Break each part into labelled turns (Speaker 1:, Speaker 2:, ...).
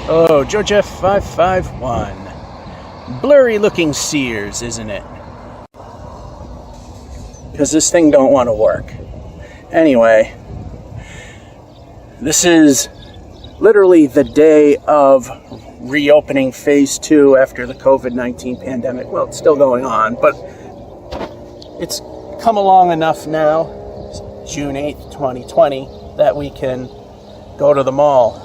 Speaker 1: Oh, Georgia 551. Blurry looking Sears, isn't it? Because this thing don't want to work. Anyway, this is literally the day of reopening phase 2 after the COVID-19 pandemic. Well, it's still going on, but it's come along enough now, June 8th, 2020, that we can go to the mall.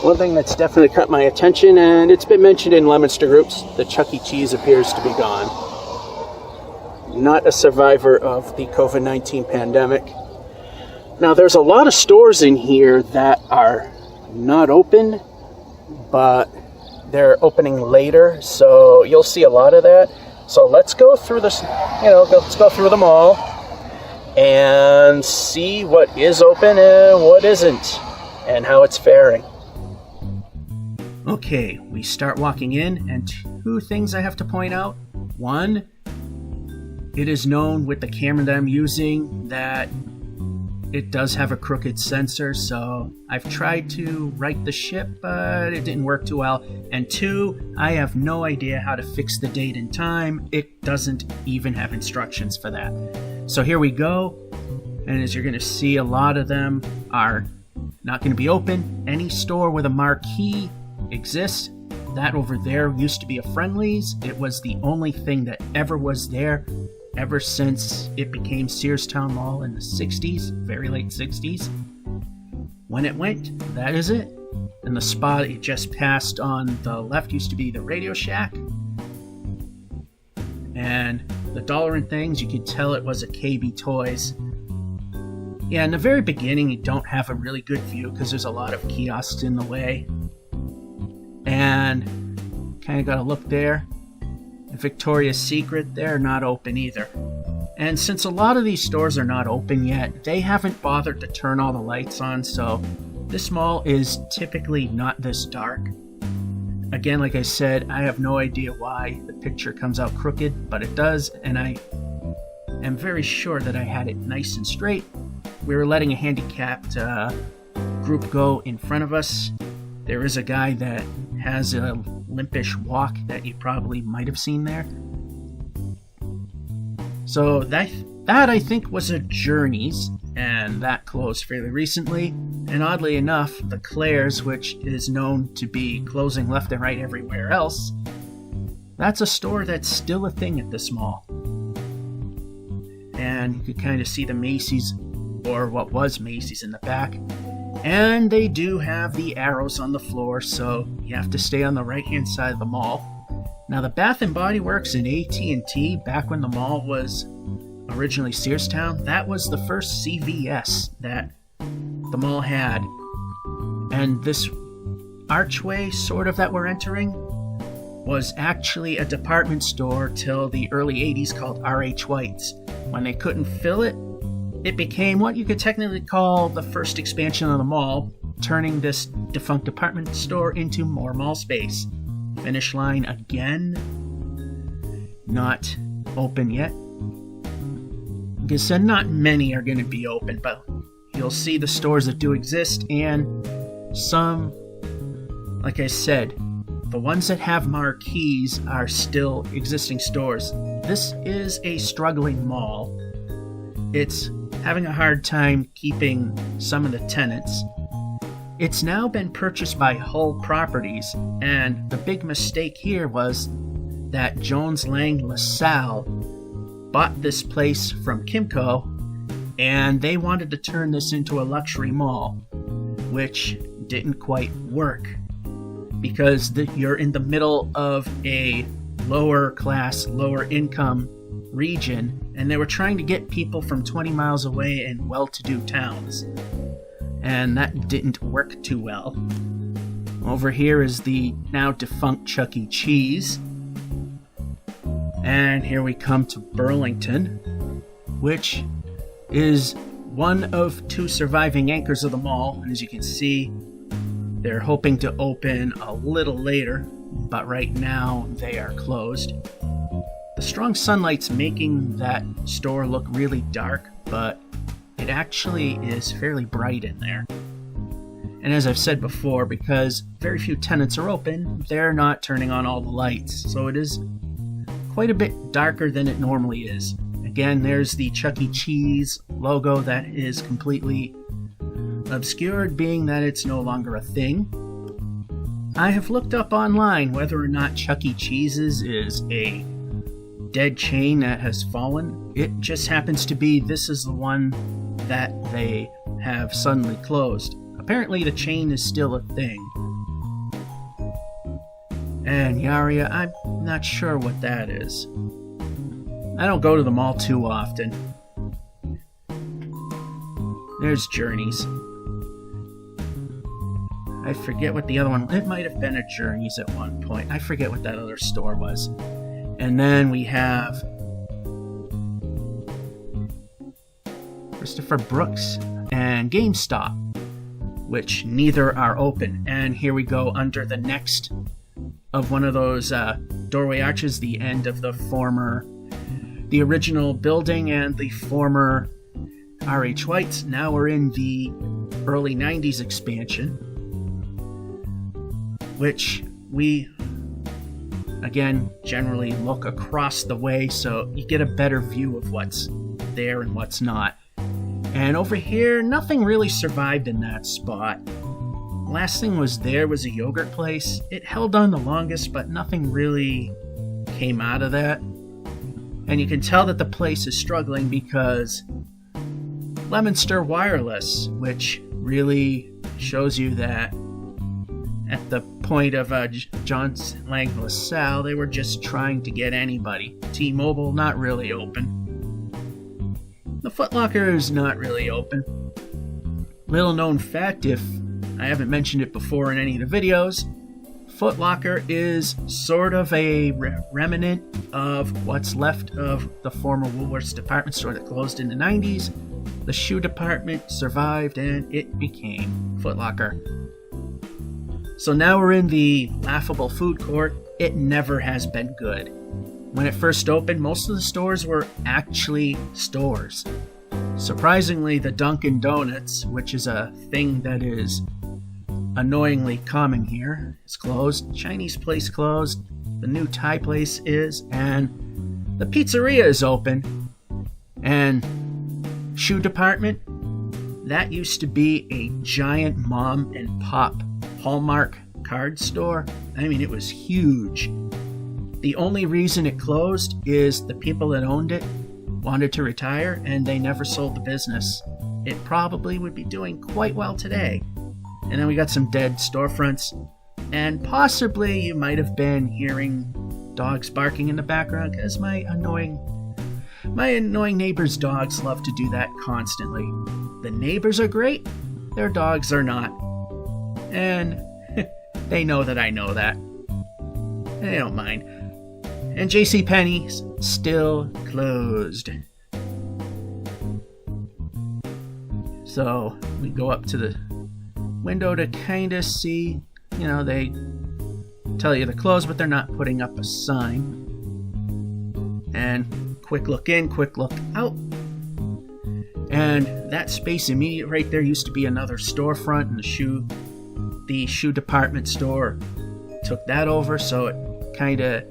Speaker 1: One thing that's definitely caught my attention, and it's been mentioned in Lemonster groups, the Chuck E. Cheese appears to be gone. Not a survivor of the COVID-19 pandemic. Now, there's a lot of stores in here that are not open, but they're opening later, so you'll see a lot of that. So let's go through this, let's go through the mall and see what is open and what isn't, and how it's faring. Okay, we start walking in, and two things I have to point out. One, it is known with the camera that I'm using that it does have a crooked sensor, so I've tried to right the ship, but it didn't work too well. And two, I have no idea how to fix the date and time. It doesn't even have instructions for that. So here we go, and as you're going to see, a lot of them are not going to be open. Any store with a marquee exists. That over there used to be a Friendly's. It was the only thing that ever was there ever since it became Sears Town Mall in the 60s, very late 60s. When it went, that is it. And the spot it just passed on the left used to be the Radio Shack. And the Dollar and Things, you could tell it was a KB Toys. Yeah, in the very beginning, you don't have a really good view because there's a lot of kiosks in the way. And kind of got to look there. And Victoria's Secret, they're not open either. And since a lot of these stores are not open yet, they haven't bothered to turn all the lights on, so this mall is typically not this dark. Again, like I said, I have no idea why the picture comes out crooked, but it does, and I am very sure that I had it nice and straight. We were letting a handicapped group go in front of us. There is a guy that has a limpish walk that you probably might have seen there. So that I think was a Journeys, and that closed fairly recently. And oddly enough, the Claire's, which is known to be closing left and right everywhere else, that's a store that's still a thing at this mall. And you could kind of see the Macy's, or what was Macy's, in the back. And they do have the arrows on the floor, so you have to stay on the right-hand side of the mall. Now, the Bath & Body Works and AT&T, back when the mall was originally Sears Town, that was the first CVS that the mall had. And this archway, sort of, that we're entering, was actually a department store till the early 80s called R.H. White's. When they couldn't fill it, it became what you could technically call the first expansion of the mall, turning this defunct department store into more mall space. Finish line again, not open yet. Like I said, not many are going to be open, but you'll see the stores that do exist, and some, like I said, the ones that have marquees are still existing stores. This is a struggling mall. It's having a hard time keeping some of the tenants. It's now been purchased by Hull Properties, and the big mistake here was that Jones Lang LaSalle bought this place from Kimco, and they wanted to turn this into a luxury mall, which didn't quite work because you're in the middle of a lower class, lower income region, and they were trying to get people from 20 miles away in well-to-do towns, and that didn't work too well. Over here is the now defunct Chuck E. Cheese, and here we come to Burlington, which is one of two surviving anchors of the mall, and as you can see, they're hoping to open a little later, but right now they are closed. The strong sunlight's making that store look really dark, but it actually is fairly bright in there. And as I've said before, because very few tenants are open, they're not turning on all the lights. So it is quite a bit darker than it normally is. Again, there's the Chuck E. Cheese logo that is completely obscured, being that it's no longer a thing. I have looked up online whether or not Chuck E. Cheese's is a dead chain that has fallen. It just happens to be this is the one that they have suddenly closed. Apparently the chain is still a thing. And Yaria, I'm not sure what that is. I don't go to the mall too often. There's Journeys. I forget what the other one... It might have been a Journeys at one point. I forget what that other store was. And then we have Christopher Brooks and GameStop, which neither are open. And here we go under the next of one of those doorway arches, the end of the original building and the former R.H. White's. Now we're in the early 90s expansion, which we, again, generally look across the way so you get a better view of what's there and what's not. And over here, nothing really survived in that spot. Last thing was a yogurt place. It held on the longest, but nothing really came out of that. And you can tell that the place is struggling because Lemonster Wireless, which really shows you that at the point of John Lang LaSalle, they were just trying to get anybody. T-Mobile, not really open. The Foot Locker is not really open. Little known fact, if I haven't mentioned it before in any of the videos, Foot Locker is sort of a remnant of what's left of the former Woolworth's department store that closed in the 90s. The shoe department survived and it became Foot Locker. So now we're in the laughable food court. It never has been good. When it first opened, most of the stores were actually stores. Surprisingly, the Dunkin' Donuts, which is a thing that is annoyingly common here, is closed. Chinese place closed. The new Thai place is. And the pizzeria is open. And shoe department, that used to be a giant mom and pop Hallmark card store. I mean, it was huge. The only reason it closed is the people that owned it wanted to retire and they never sold the business. It probably would be doing quite well today. And then we got some dead storefronts, and possibly you might have been hearing dogs barking in the background because my annoying neighbor's dogs love to do that constantly. The neighbors are great, their dogs are not. And they know that I know that. They don't mind. And JCPenney's still closed. So we go up to the window to kind of see, they tell you they're closed, but they're not putting up a sign. And quick look in, quick look out. And that space immediate right there used to be another storefront, and the shoe department store took that over, so it kind of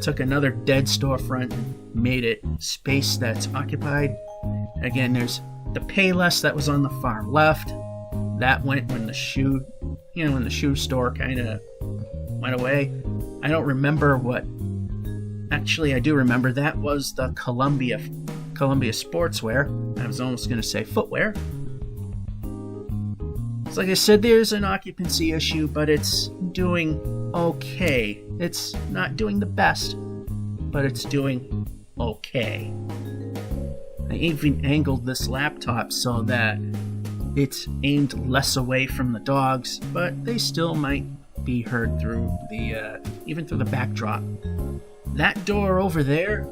Speaker 1: took another dead storefront and made it space that's occupied. Again, there's the Payless that was on the far left. That went when the shoe store kind of went away. I don't remember what. Actually, I do remember that was the Columbia Sportswear. I was almost going to say footwear. So like I said, there's an occupancy issue, but it's doing okay. It's not doing the best, but it's doing okay. I even angled this laptop so that it's aimed less away from the dogs, but they still might be heard through even through the backdrop. That door over there,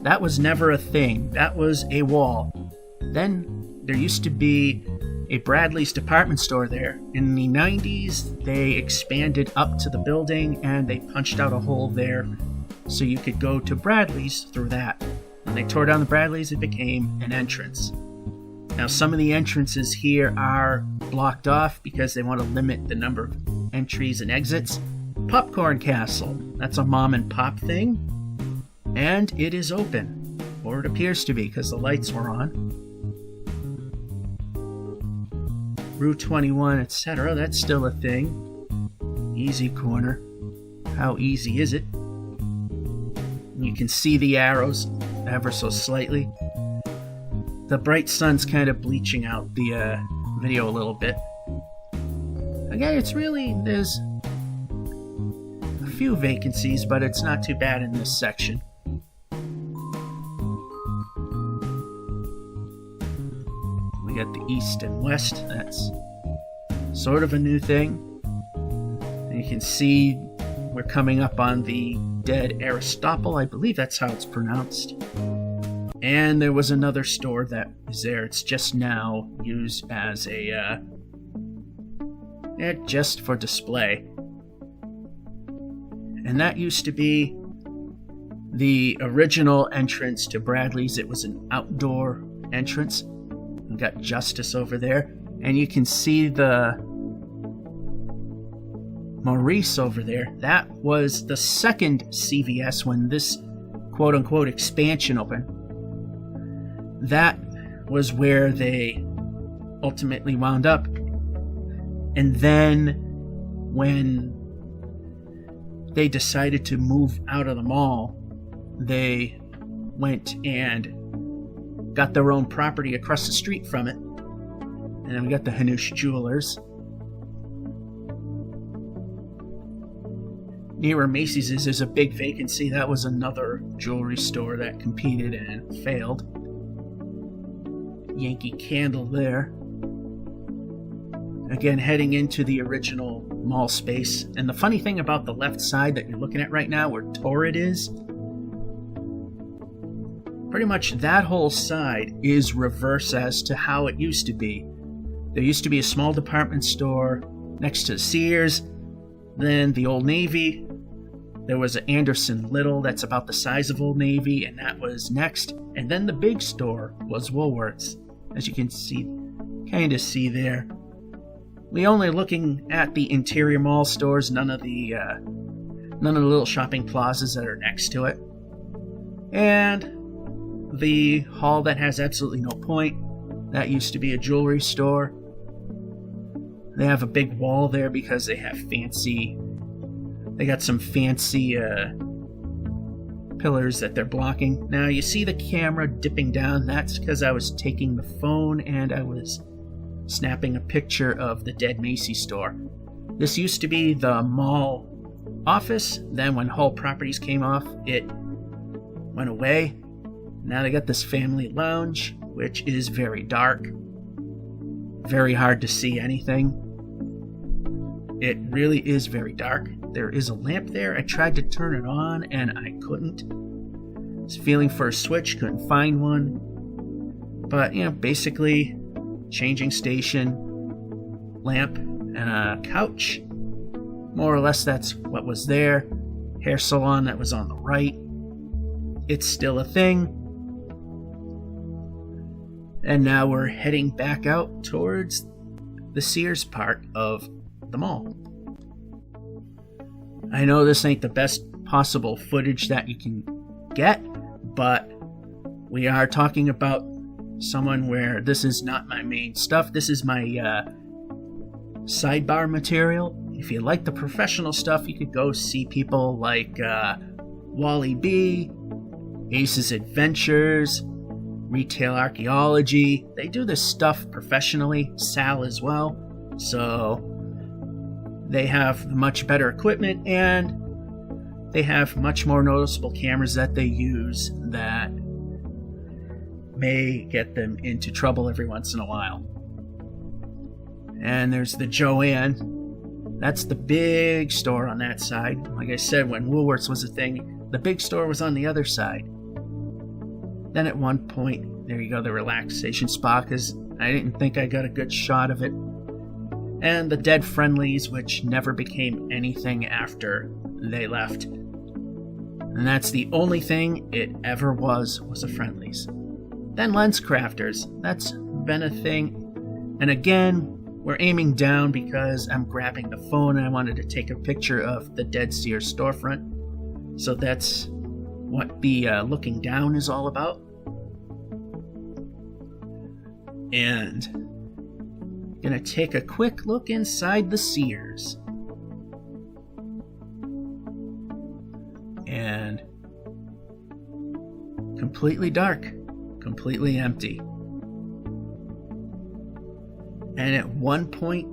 Speaker 1: that was never a thing. That was a wall. Then there used to be a Bradley's department store there. In the 90s, they expanded up to the building and they punched out a hole there so you could go to Bradley's through that. When they tore down the Bradley's, it became an entrance. Now, some of the entrances here are blocked off because they want to limit the number of entries and exits. Popcorn Castle, that's a mom and pop thing, and it is open, or it appears to be because the lights were on. Route 21, etc., that's still a thing. Easy Corner, how easy is it? You can see the arrows ever so slightly. The bright sun's kind of bleaching out the video a little bit. Again, there's a few vacancies, but it's not too bad in this section. We got the east and west, that's sort of a new thing. And you can see we're coming up on the dead Aristotle, I believe that's how it's pronounced. And there was another store that is there. It's just now used as just for display. And that used to be the original entrance to Bradley's. It was an outdoor entrance. We got Justice over there. And you can see the Maurice over there. That was the second CVS when this quote-unquote expansion opened. That was where they ultimately wound up. And then when they decided to move out of the mall, they went and got their own property across the street from it. And then we got the Haneish Jewelers. Near where Macy's is, there's a big vacancy. That was another jewelry store that competed and failed. Yankee Candle there. Again, heading into the original mall space. And the funny thing about the left side that you're looking at right now, where Torrid is, pretty much that whole side is reverse as to how it used to be. There used to be a small department store next to Sears, then the Old Navy. There was an Anderson Little that's about the size of Old Navy, and that was next. And then the big store was Woolworths, as you can kind of see there. We only looking at the interior mall stores, none of the little shopping plazas that are next to it. And the hall that has absolutely no point, that used to be a jewelry store. They have a big wall there because they got some fancy pillars that they're blocking. Now you see the camera dipping down. That's because I was taking the phone and I was snapping a picture of the dead Macy store. This used to be the mall office. Then when Hull Properties came off, it went away. Now they got this family lounge, which is very dark. Very hard to see anything. It really is very dark. There is a lamp there. I tried to turn it on and I couldn't. I was feeling for a switch, couldn't find one. But, basically changing station, lamp, and a couch. More or less that's what was there. Hair salon that was on the right. It's still a thing. And now we're heading back out towards the Sears part of the mall. I know this ain't the best possible footage that you can get, but we are talking about someone where this is not my main stuff. This is my sidebar material. If you like the professional stuff, you could go see people like Wally B, Ace's Adventures, Retail Archaeology. They do this stuff professionally. Sal as well. So they have much better equipment and they have much more noticeable cameras that they use that may get them into trouble every once in a while. And there's the Joanne. That's the big store on that side. Like I said, when Woolworths was a thing, the big store was on the other side. Then at one point, there you go, the relaxation spa, because I didn't think I got a good shot of it. And the Dead Friendlies, which never became anything after they left. And that's the only thing it ever was a Friendlies. Then lens crafters, that's been a thing. And again, we're aiming down because I'm grabbing the phone and I wanted to take a picture of the dead Sears storefront. So that's what the looking down is all about. And gonna take a quick look inside the Sears. And completely dark, completely empty. And at one point,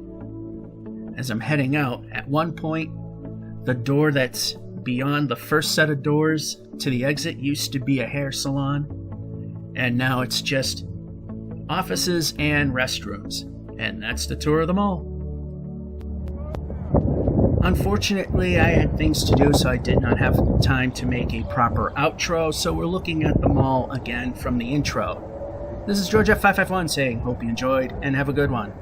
Speaker 1: as I'm heading out, the door that's beyond the first set of doors to the exit used to be a hair salon, and now it's just offices and restrooms. And that's the tour of the mall. Unfortunately, I had things to do, so I did not have time to make a proper outro, so we're looking at the mall again from the intro. This is George F551 saying, hope you enjoyed, and have a good one.